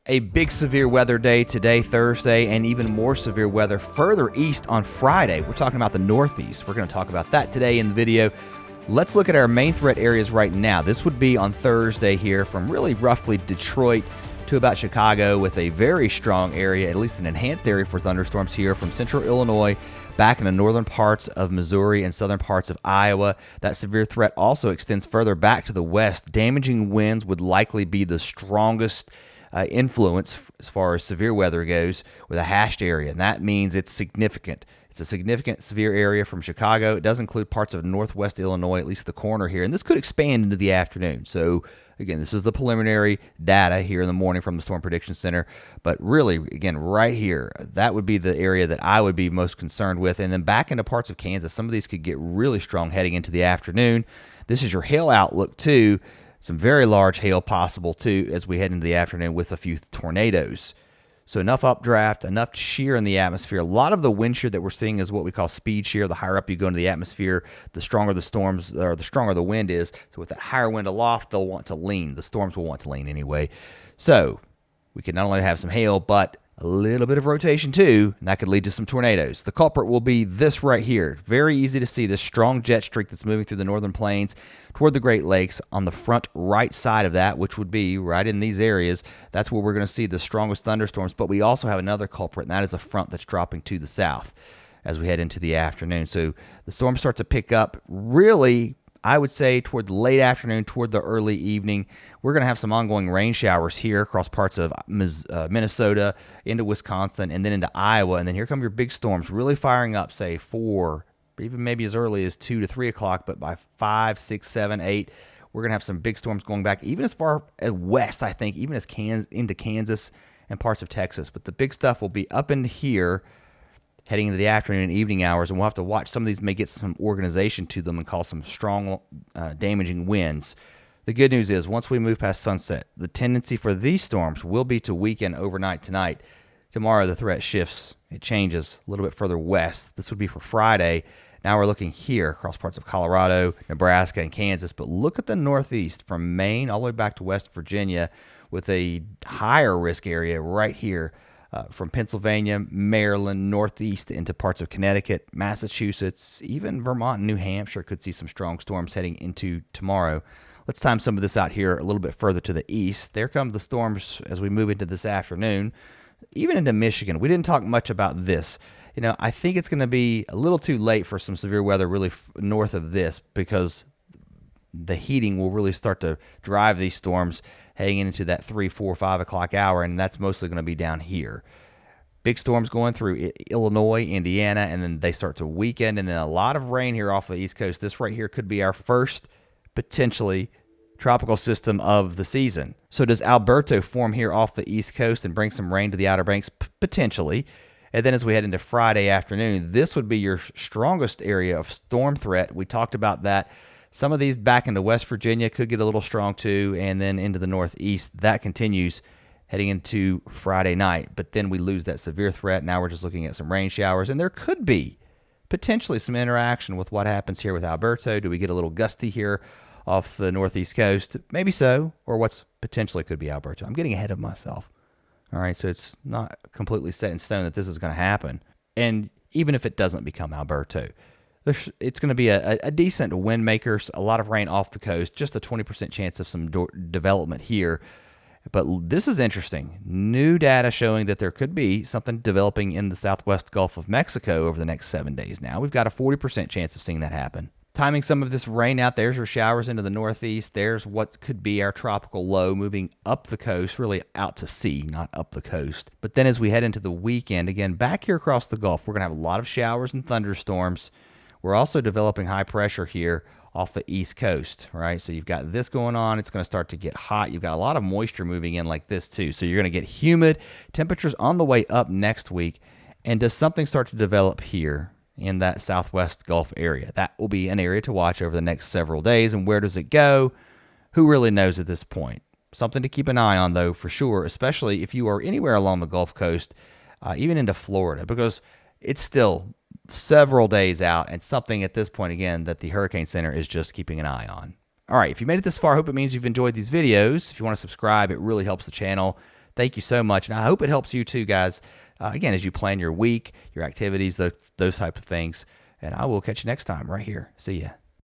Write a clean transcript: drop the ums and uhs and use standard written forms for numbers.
A big severe weather day today, Thursday, and even more severe weather further east on Friday. We're talking about the Northeast. We're going to talk about that today in the video. Let's look at our main threat areas right now. This would be on Thursday here from really roughly Detroit to about Chicago, with a very strong area, at least an enhanced area for thunderstorms here from central Illinois back in the northern parts of Missouri and southern parts of Iowa. That severe threat also extends further back to the west. Damaging winds would likely be the strongest influence as far as severe weather goes with a hashed area, and that means it's significant. It's a significant severe area from Chicago. It does include parts of northwest Illinois, at least the corner here, and this could expand into the afternoon. So again, this is the preliminary data here in the morning from the Storm Prediction Center, but really, again, right here, that would be the area that I would be most concerned with. And then back into parts of Kansas, some of these could get really strong heading into the afternoon. This is your hail outlook too. Some very large hail possible too as we head into the afternoon with a few tornadoes. So enough updraft, enough shear in the atmosphere. A lot of the wind shear that we're seeing is what we call speed shear. The higher up you go into the atmosphere, the stronger the storms, or the stronger the wind is. So with that higher wind aloft, they'll want to lean. The storms will want to lean anyway. So we could not only have some hail, but a little bit of rotation too, and that could lead to some tornadoes. The culprit will be this right here. Very easy to see, this strong jet streak that's moving through the northern plains toward the Great Lakes on the front right side of that, which would be right in these areas. That's where we're going to see the strongest thunderstorms, but we also have another culprit, and that is a front that's dropping to the south as we head into the afternoon. So the storms start to pick up really, I would say, toward the late afternoon, toward the early evening. We're going to have some ongoing rain showers here across parts of Minnesota, into Wisconsin, and then into Iowa. And then here come your big storms really firing up, say 4, even maybe as early as 2 to 3 o'clock. But by 5, 6, 7, 8, we're going to have some big storms going back, even as far as west, I think, even as into Kansas and parts of Texas. But the big stuff will be up into here, heading into the afternoon and evening hours, and we'll have to watch. Some of these may get some organization to them and cause some strong damaging winds. The good news is once we move past sunset, the tendency for these storms will be to weaken overnight tonight. Tomorrow the threat shifts. It changes a little bit further west. This would be for Friday. Now we're looking here across parts of Colorado, Nebraska, and Kansas. But look at the northeast from Maine all the way back to West Virginia with a higher risk area right here. From Pennsylvania, Maryland, northeast into parts of Connecticut, Massachusetts, even Vermont and New Hampshire could see some strong storms heading into tomorrow. Let's time some of this out here a little bit further to the east. There come the storms as we move into this afternoon, even into Michigan. We didn't talk much about this. You know, I think it's going to be a little too late for some severe weather really north of this, because the heating will really start to drive these storms heading into that 3, 4, 5 o'clock hour, and that's mostly going to be down here. Big storms going through Illinois, Indiana, and then they start to weaken, and then a lot of rain here off the East Coast. This right here could be our first potentially tropical system of the season. So does Alberto form here off the East Coast and bring some rain to the Outer Banks? Potentially. And then as we head into Friday afternoon, this would be your strongest area of storm threat. We talked about that. Some of these back into West Virginia could get a little strong too, and then into the northeast. That continues heading into Friday night, but then we lose that severe threat. Now we're just looking at some rain showers, and there could be potentially some interaction with what happens here with Alberto. Do we get a little gusty here off the northeast coast? Maybe so, or what's potentially could be Alberto. I'm getting ahead of myself. All right, so it's not completely set in stone that this is going to happen. And even if it doesn't become Alberto, it's going to be a decent wind maker, a lot of rain off the coast, just a 20% chance of some development here. But this is interesting. New data showing that there could be something developing in the southwest Gulf of Mexico over the next 7 days now. We've got a 40% chance of seeing that happen. Timing some of this rain out, there's your showers into the northeast. There's what could be our tropical low moving up the coast, really out to sea, not up the coast. But then as we head into the weekend, again, back here across the Gulf, we're going to have a lot of showers and thunderstorms. We're also developing high pressure here off the east coast, right? So you've got this going on. It's going to start to get hot. You've got a lot of moisture moving in like this too. So you're going to get humid temperatures on the way up next week. And does something start to develop here in that southwest Gulf area? That will be an area to watch over the next several days. And where does it go? Who really knows at this point? Something to keep an eye on, though, for sure, especially if you are anywhere along the Gulf Coast, even into Florida, because it's still several days out, and something at this point, again, that the Hurricane Center is just keeping an eye on. All right, if you made it this far, I hope it means you've enjoyed these videos. If you want to subscribe, it really helps the channel. Thank you so much. And I hope it helps you too, guys. Again, as you plan your week, your activities, those type of things. And I will catch you next time right here. See ya.